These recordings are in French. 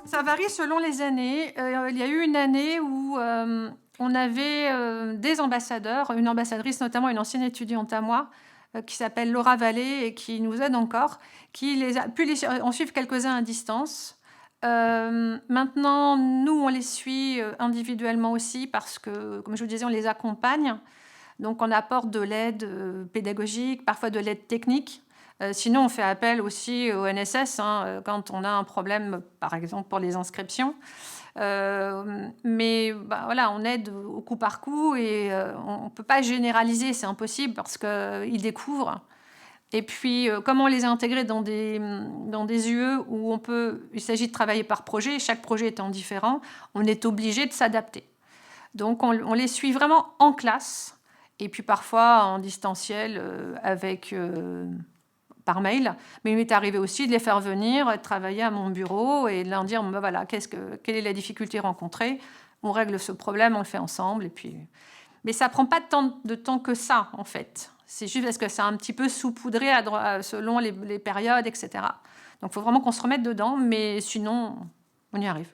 Ça varie selon les années. Il y a eu une année où, on avait, des ambassadeurs, une ambassadrice notamment, une ancienne étudiante à moi, qui s'appelle Laura Vallée et qui nous aide encore, qui les a pu en suivre quelques-uns à distance. Maintenant, nous, on les suit, individuellement aussi parce que, comme je vous disais, on les accompagne. Donc on apporte de l'aide, pédagogique, parfois de l'aide technique. Sinon, on fait appel aussi au NSS, hein, quand on a un problème, par exemple pour les inscriptions. Mais bah, voilà, on aide au coup par coup et on ne peut pas généraliser, c'est impossible parce qu'ils découvrent. Et puis, comme on les a intégrés dans des UE où il s'agit de travailler par projet, chaque projet étant différent, on est obligé de s'adapter. Donc on les suit vraiment en classe et puis parfois en distanciel par mail. Mais il m'est arrivé aussi de les faire venir travailler à mon bureau et de leur dire ben voilà, quelle est la difficulté rencontrée. On règle ce problème, on le fait ensemble. Et puis... Mais ça ne prend pas tant de temps que ça, en fait. C'est juste parce que c'est un petit peu saupoudré selon les périodes, etc. Donc il faut vraiment qu'on se remette dedans, mais sinon, on y arrive.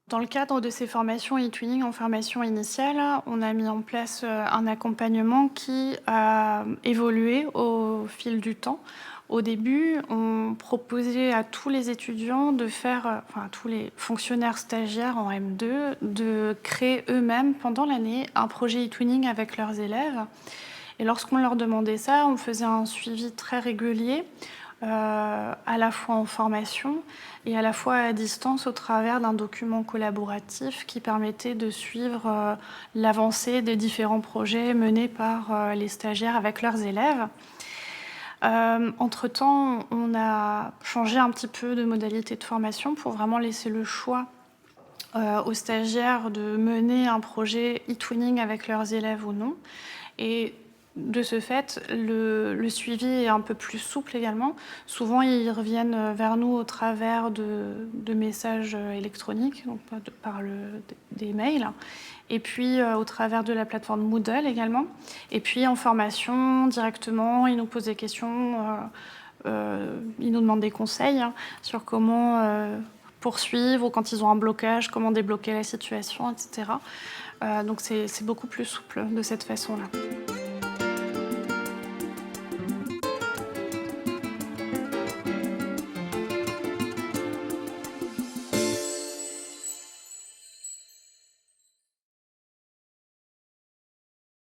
Dans le cadre de ces formations e-twinning en formation initiale, on a mis en place un accompagnement qui a évolué au fil du temps. Au début, on proposait à tous les étudiants de faire, enfin à tous les fonctionnaires stagiaires en M2, de créer eux-mêmes pendant l'année un projet e-twinning avec leurs élèves. Et lorsqu'on leur demandait ça, on faisait un suivi très régulier, à la fois en formation et à la fois à distance au travers d'un document collaboratif qui permettait de suivre l'avancée des différents projets menés par les stagiaires avec leurs élèves. Entre-temps, on a changé un petit peu de modalité de formation pour vraiment laisser le choix aux stagiaires de mener un projet e-twinning avec leurs élèves ou non. Et de ce fait, le suivi est un peu plus souple également. Souvent, ils reviennent vers nous au travers de messages électroniques, donc des mails, et puis au travers de la plateforme Moodle également. Et puis en formation, directement, ils nous posent des questions, ils nous demandent des conseils sur comment poursuivre ou quand ils ont un blocage, comment débloquer la situation, etc. Donc c'est beaucoup plus souple de cette façon-là.